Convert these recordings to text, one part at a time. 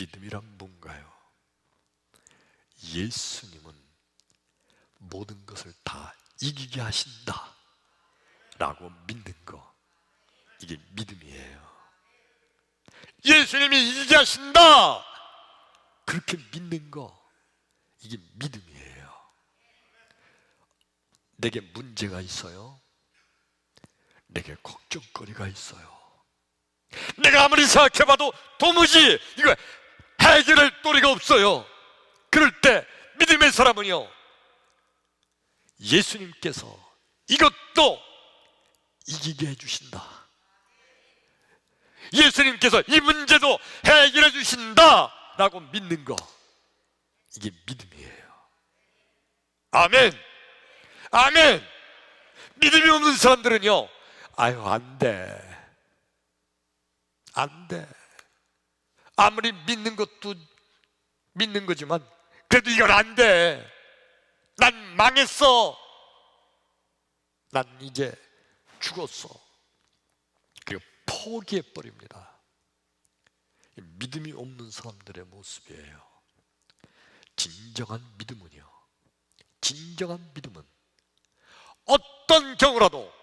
믿음이란 뭔가요? 예수님은 모든 것을 다 이기게 하신다 라고 믿는 거, 이게 믿음이에요. 예수님이 이기게 하신다 그렇게 믿는 거, 이게 믿음이에요. 내게 문제가 있어요. 내게 걱정거리가 있어요. 내가 아무리 생각해봐도 도무지 이거 해결할 도리가 없어요. 그럴 때 믿음의 사람은요, 예수님께서 이것도 이기게 해주신다, 예수님께서 이 문제도 해결해 주신다 라고 믿는 거, 이게 믿음이에요. 아멘. 아멘. 믿음이 없는 사람들은요, 아유 안 돼, 안 돼. 아무리 믿는 것도 믿는 거지만 그래도 이건 안 돼. 난 망했어. 난 이제 죽었어. 그리고 포기해버립니다. 믿음이 없는 사람들의 모습이에요. 진정한 믿음은요, 진정한 믿음은 어떤 경우라도,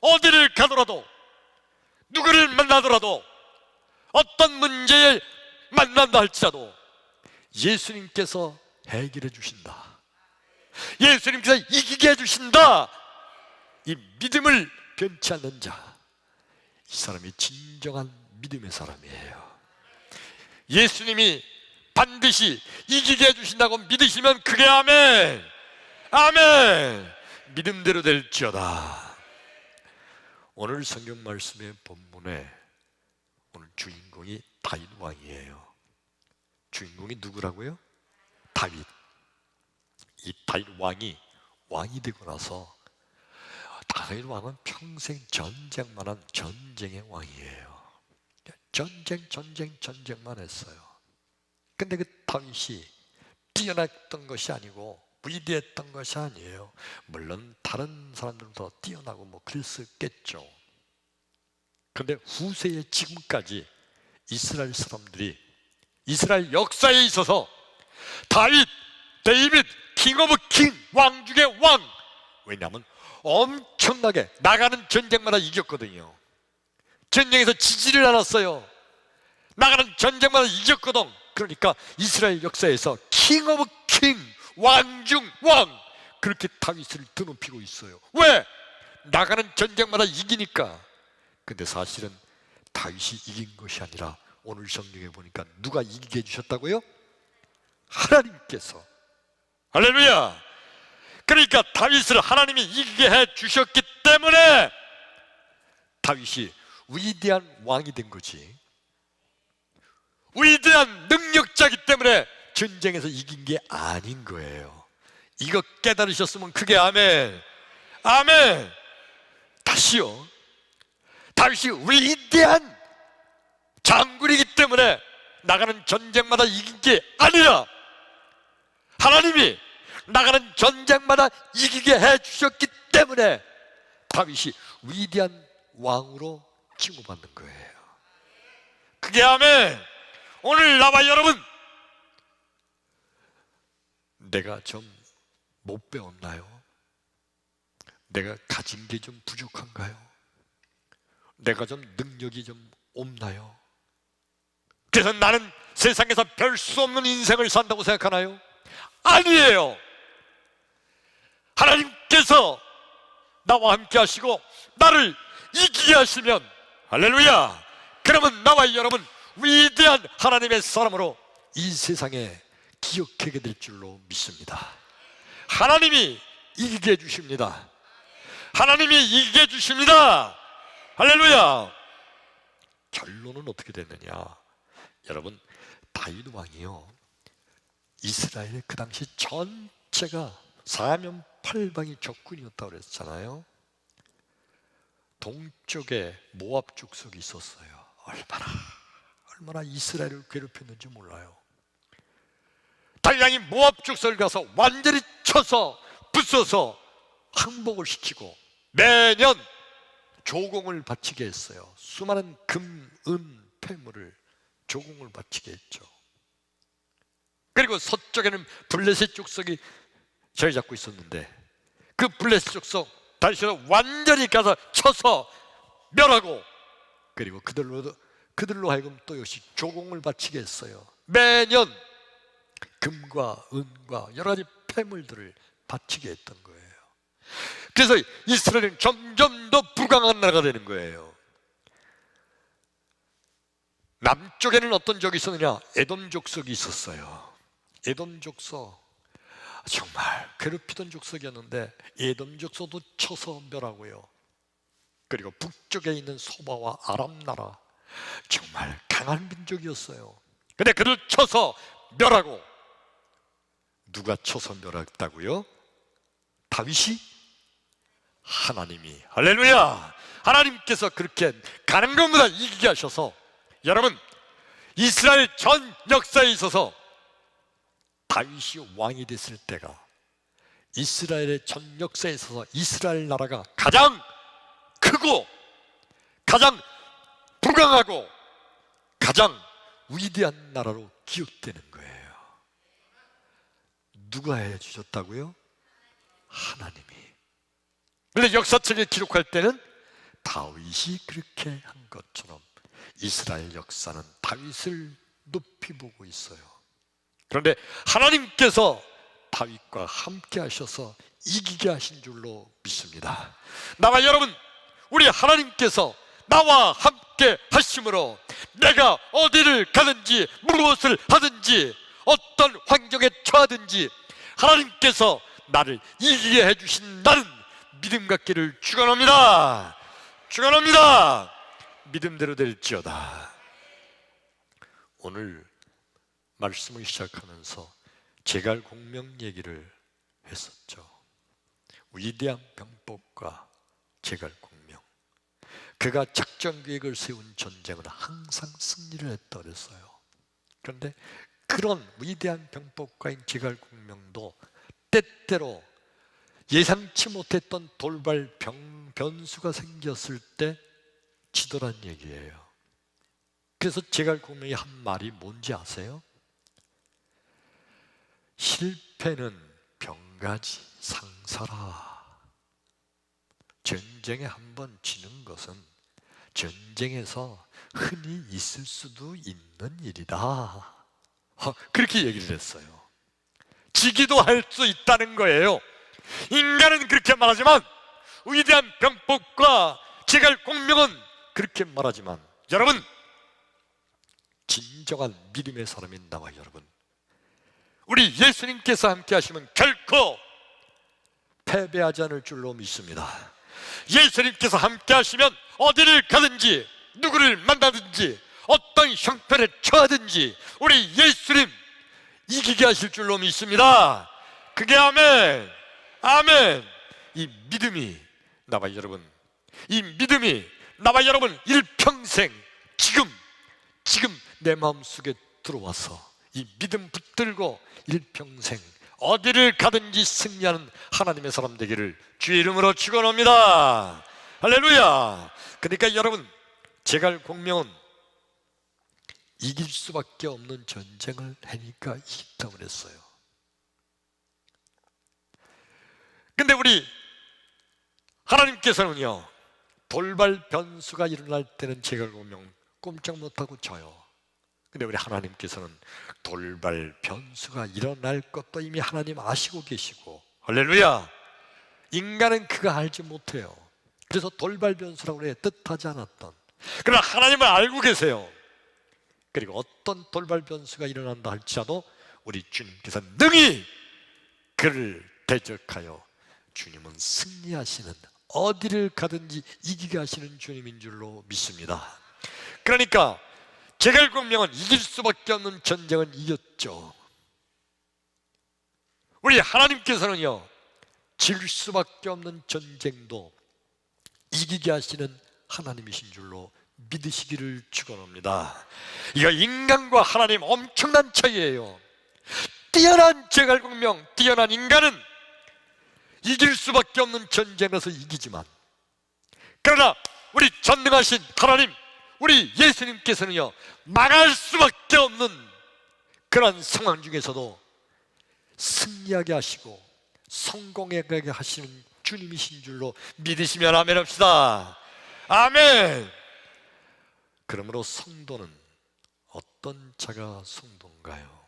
어디를 가더라도, 누구를 만나더라도, 어떤 문제를 만난다 할지라도 예수님께서 해결해 주신다, 예수님께서 이기게 해주신다, 이 믿음을 변치 않는 자, 이 사람이 진정한 믿음의 사람이에요. 예수님이 반드시 이기게 해주신다고 믿으시면 그게 아멘. 아멘. 믿음대로 될지어다. 오늘 성경 말씀의 본문에 오늘 주인공이 다윗 왕이에요. 주인공이 누구라고요? 다윗. 이 다윗 왕이 되고 나서, 다윗 왕은 평생 전쟁만 한 전쟁의 왕이에요. 전쟁만 했어요. 근데 그 다윗이 뛰어났던 것이 아니고 위대했던 것이 아니에요. 물론 다른 사람들도 뛰어나고 뭐 그랬었겠죠. 그런데 후세에 지금까지 이스라엘 사람들이, 이스라엘 역사에 있어서 데이빗 킹 오브 킹, 왕 중의 왕. 왜냐하면 엄청나게 나가는 전쟁마다 이겼거든요. 전쟁에서 지지를 않았어요. 나가는 전쟁마다 이겼거든. 그러니까 이스라엘 역사에서 킹 오브 킹, 왕 중 왕, 그렇게 다윗을 드높이고 있어요. 왜? 나가는 전쟁마다 이기니까. 근데 사실은 다윗이 이긴 것이 아니라 오늘 성경에 보니까 누가 이기게 해주셨다고요? 하나님께서. 할렐루야. 그러니까 다윗을 하나님이 이기게 해주셨기 때문에 다윗이 위대한 왕이 된 거지. 위대한 능력자이기 때문에 전쟁에서 이긴 게 아닌 거예요. 이거 깨달으셨으면 그게 아멘. 아멘. 다시요, 다윗이 위대한 장군이기 때문에 나가는 전쟁마다 이긴 게 아니라 하나님이 나가는 전쟁마다 이기게 해주셨기 때문에 다윗이 위대한 왕으로 칭호받는 거예요. 그게 아멘. 오늘 나와 여러분, 내가 좀 못 배웠나요? 내가 가진 게 좀 부족한가요? 내가 좀 능력이 좀 없나요? 그래서 나는 세상에서 별 수 없는 인생을 산다고 생각하나요? 아니에요. 하나님께서 나와 함께 하시고 나를 이기게 하시면, 할렐루야, 그러면 나와 여러분 위대한 하나님의 사람으로 이 세상에 기억하게 될 줄로 믿습니다. 하나님이 이기게 해주십니다. 하나님이 이기게 해주십니다. 할렐루야. 결론은 어떻게 됐느냐? 여러분, 다윗 왕이요, 이스라엘 그 당시 전체가 사면팔방이 적군이었다고 그랬잖아요. 동쪽에 모압 족속이 있었어요. 얼마나 이스라엘을 괴롭혔는지 몰라요. 다윗 왕이 모압 족속을 가서 완전히 쳐서 부숴서 항복을 시키고 매년 조공을 바치게 했어요. 수많은 금, 은, 폐물을 조공을 바치게 했죠. 그리고 서쪽에는 블레셋 족속이 자리 잡고 있었는데 그 블레셋 족속 다윗이 완전히 가서 쳐서 멸하고, 그리고 그들로 하여금 또 역시 조공을 바치게 했어요. 매년 금과 은과 여러 가지 폐물들을 바치게 했던 거예요. 그래서 이스라엘은 점점 더 불강한 나라가 되는 거예요. 남쪽에는 어떤 적이 있었느냐? 에돔 족속이 있었어요. 에돔 족속, 정말 괴롭히던 족속이었는데 에돔 족속도 쳐서 멸하고요. 그리고 북쪽에 있는 소바와 아람 나라, 정말 강한 민족이었어요. 근데 그를 쳐서 멸하고, 누가 쳐서 멸했다고요? 다윗이? 하나님이. 할렐루야! 하나님께서 그렇게 가는 것보다 이기게 하셔서, 여러분, 이스라엘 전 역사에 있어서 다윗이 왕이 됐을 때가 이스라엘의 전 역사에 있어서 이스라엘 나라가 가장 크고 가장 불강하고 가장 위대한 나라로 기억되는 거예요. 누가 해주셨다고요? 하나님이. 그런데 역사책에 기록할 때는 다윗이 그렇게 한 것처럼 이스라엘 역사는 다윗을 높이 보고 있어요. 그런데 하나님께서 다윗과 함께 하셔서 이기게 하신 줄로 믿습니다. 나와 여러분, 우리 하나님께서 나와 함께 하심으로 내가 어디를 가든지 무엇을 하든지 어떤 환경에 처하든지 하나님께서 나를 이기게 해주신다는 믿음 갖기를 축원합니다. 축원합니다. 믿음대로 될지어다. 오늘 말씀을 시작하면서 제갈공명 얘기를 했었죠. 위대한 병법과 제갈공명, 그가 작전 계획을 세운 전쟁은 항상 승리를 했다 그랬어요. 그런데 그런 위대한 병법가인 제갈공명도 때때로 예상치 못했던 돌발 변수가 생겼을 때 지더란 얘기예요. 그래서 제갈공명이 한 말이 뭔지 아세요? 실패는 병가지 상사라. 전쟁에 한번 지는 것은 전쟁에서 흔히 있을 수도 있는 일이다. 그렇게 얘기를 했어요. 지기도 할 수 있다는 거예요. 인간은 그렇게 말하지만, 위대한 병법과 제갈공명은 그렇게 말하지만, 여러분, 진정한 믿음의 사람인 나와 여러분, 우리 예수님께서 함께 하시면 결코 패배하지 않을 줄로 믿습니다. 예수님께서 함께 하시면 어디를 가든지 누구를 만나든지 어떤 형편에 처하든지 우리 예수님 이기게 하실 줄로 믿습니다. 그게 아멘, 아멘. 이 믿음이 나와 여러분, 이 믿음이 나와 여러분 일평생 지금 내 마음속에 들어와서 이 믿음 붙들고 일평생 어디를 가든지 승리하는 하나님의 사람 되기를 주의 이름으로 축원합니다. 할렐루야. 그러니까 여러분, 제갈공명은 이길 수밖에 없는 전쟁을 하니까 이긴다고 그랬어요. 근데 우리 하나님께서는요, 돌발 변수가 일어날 때는 제갈공명 꼼짝 못하고 져요. 근데 우리 하나님께서는 돌발 변수가 일어날 것도 이미 하나님 아시고 계시고, 할렐루야. 인간은 그거 알지 못해요. 그래서 돌발 변수라고 그래, 뜻하지 않았던. 그러나 하나님은 알고 계세요. 그리고 어떤 돌발 변수가 일어난다 할지라도 우리 주님께서 능히 그를 대적하여 주님은 승리하시는, 어디를 가든지 이기게 하시는 주님인 줄로 믿습니다. 그러니까 제갈공명은 이길 수밖에 없는 전쟁은 이겼죠. 우리 하나님께서는요, 질 수밖에 없는 전쟁도 이기게 하시는 하나님이신 줄로 믿으시기를 축원합니다. 이거 인간과 하나님 엄청난 차이예요. 뛰어난 제갈공명, 뛰어난 인간은 이길 수밖에 없는 전쟁에서 이기지만, 그러나 우리 전능하신 하나님, 우리 예수님께서는요, 망할 수밖에 없는 그런 상황 중에서도 승리하게 하시고 성공하게 하시는 주님이신 줄로 믿으시면 아멘 합시다. 아멘. 그러므로 성도는 어떤 자가 성도인가요?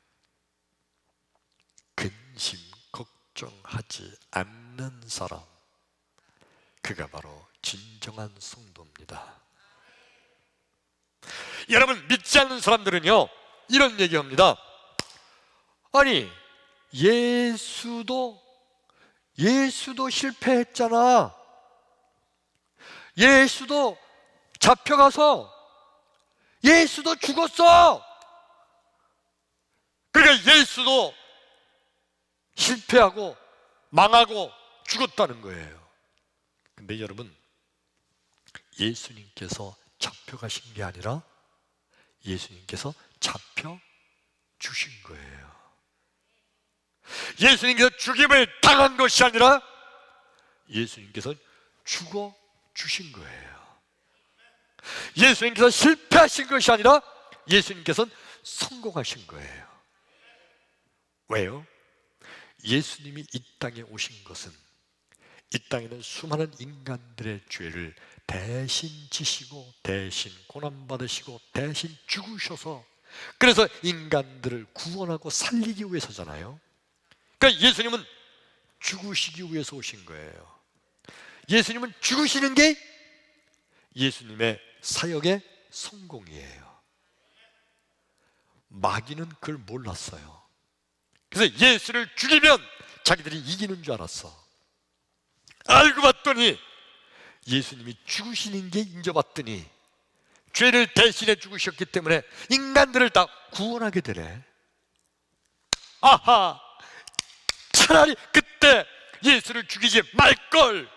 근심 걱정하지 않는 사람, 그가 바로 진정한 성도입니다. 여러분, 믿지 않는 사람들은요, 이런 얘기합니다. 아니, 예수도 실패했잖아. 예수도 잡혀가서 예수도 죽었어. 그러니까 예수도 실패하고 망하고 죽었다는 거예요. 근데 여러분, 예수님께서 잡혀가신 게 아니라 예수님께서 잡혀 주신 거예요. 예수님께서 죽임을 당한 것이 아니라 예수님께서 죽어 주신 거예요. 예수님께서 실패하신 것이 아니라 예수님께서는 성공하신 거예요. 왜요? 예수님이 이 땅에 오신 것은 이 땅에는 수많은 인간들의 죄를 대신 지시고 대신 고난받으시고 대신 죽으셔서, 그래서 인간들을 구원하고 살리기 위해서잖아요. 그러니까 예수님은 죽으시기 위해서 오신 거예요. 예수님은 죽으시는 게 예수님의 사역의 성공이에요. 마귀는 그걸 몰랐어요. 그래서 예수를 죽이면 자기들이 이기는 줄 알았어. 알고 봤더니 예수님이 죽으시는 게 인정받더니 죄를 대신해 죽으셨기 때문에 인간들을 다 구원하게 되네. 아하, 차라리 그때 예수를 죽이지 말걸.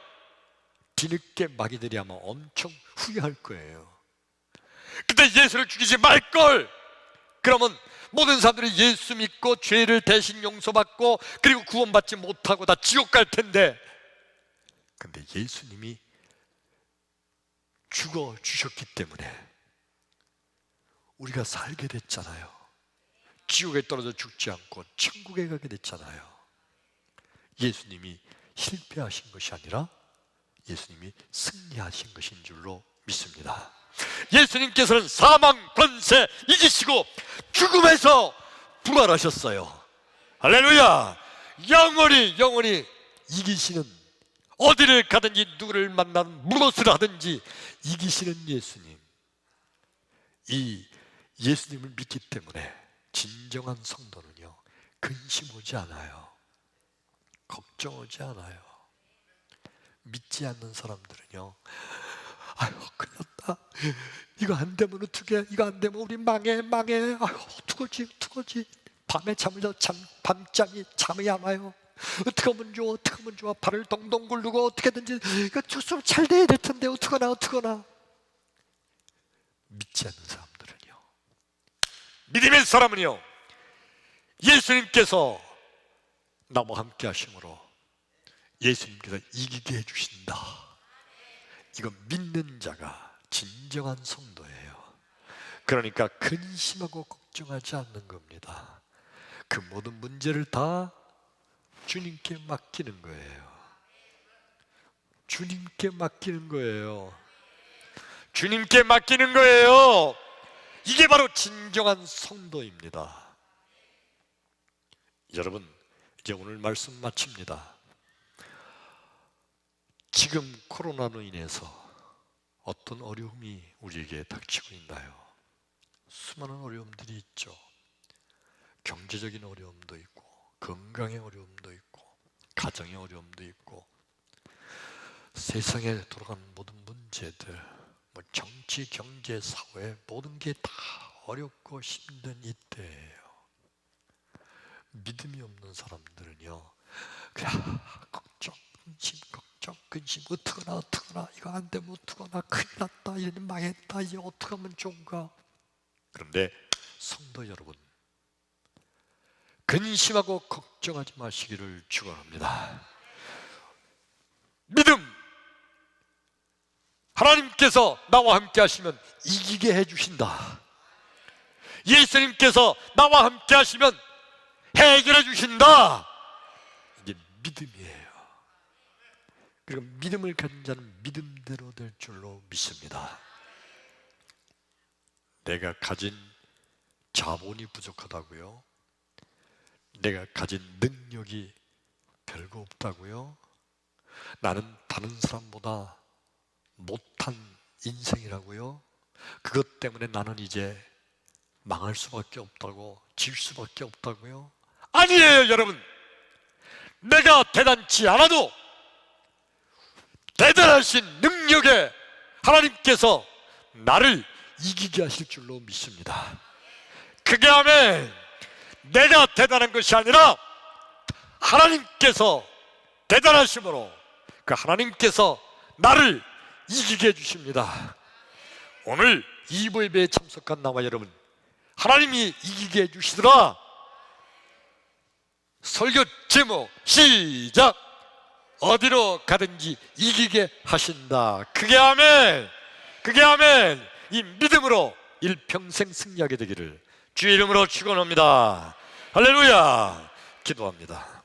뒤늦게 마귀들이 아마 엄청 후회할 거예요. 그때 예수를 죽이지 말걸. 그러면 모든 사람들이 예수 믿고 죄를 대신 용서받고 그리고 구원받지 못하고 다 지옥 갈 텐데, 근데 예수님이 죽어 주셨기 때문에 우리가 살게 됐잖아요. 지옥에 떨어져 죽지 않고 천국에 가게 됐잖아요. 예수님이 실패하신 것이 아니라 예수님이 승리하신 것인 줄로 믿습니다. 예수님께서는 사망 권세 이기시고 죽음에서 부활하셨어요. 할렐루야. 영원히 이기시는, 어디를 가든지 누구를 만나든 무엇을 하든지 이기시는 예수님, 이 예수님을 믿기 때문에 진정한 성도는요, 근심 오지 않아요. 걱정 오지 않아요. 믿지 않는 사람들은요, 아유 큰일 났다, 이거 안 되면 어떡해, 이거 안 되면 우리 망해. 아유 어떡하지. 밤에 밤잠이 잠이 안 와요. 어떻게 하면 좋아. 발을 동동 굴르고 어떻게든지 이거 좀 잘 돼야 될 텐데 어떡하나. 믿지 않는 사람들은요, 믿음의 사람은요, 예수님께서 나와 함께 하심으로 예수님께서 이기게 해주신다. 이거 믿는 자가 진정한 성도예요. 그러니까 근심하고 걱정하지 않는 겁니다. 그 모든 문제를 다 주님께 맡기는 거예요. 주님께 맡기는 거예요. 이게 바로 진정한 성도입니다. 여러분, 이제 오늘 말씀 마칩니다. 지금 코로나로 인해서 어떤 어려움이 우리에게 닥치고 있나요? 수많은 어려움들이 있죠. 경제적인 어려움도 있고, 건강의 어려움도 있고, 가정의 어려움도 있고, 세상에 돌아가는 모든 문제들, 정치, 경제, 사회 모든 게 다 어렵고 힘든 이때예요. 믿음이 없는 사람들은요, 그냥 걱정, 근심, 어떡하나, 이거 안 되면 어떡하나, 큰일 났다, 이제 망했다, 이제 어떻게 하면 좋은가. 그런데 성도 여러분, 근심하고 걱정하지 마시기를 축원합니다. 믿음 하나님께서 나와 함께 하시면 이기게 해주신다. 예수님께서 나와 함께 하시면 해결해 주신다. 이게 믿음이에요. 그리고 믿음을 가진 자는 믿음대로 될 줄로 믿습니다. 내가 가진 자본이 부족하다고요? 내가 가진 능력이 별거 없다고요? 나는 다른 사람보다 못한 인생이라고요? 그것 때문에 나는 이제 망할 수밖에 없다고, 질 수밖에 없다고요? 아니에요, 여러분. 내가 대단치 않아도 대단하신 능력에 하나님께서 나를 이기게 하실 줄로 믿습니다. 그게 아멘. 내가 대단한 것이 아니라 하나님께서 대단하심으로 그 하나님께서 나를 이기게 해주십니다. 오늘 이부 예배에 참석한 나와 여러분, 하나님이 이기게 해주시더라. 설교 제목 시작. 어디로 가든지 이기게 하신다. 그게 아멘. 그게 아멘. 이 믿음으로 일평생 승리하게 되기를 주의 이름으로 축원합니다. 할렐루야. 기도합니다.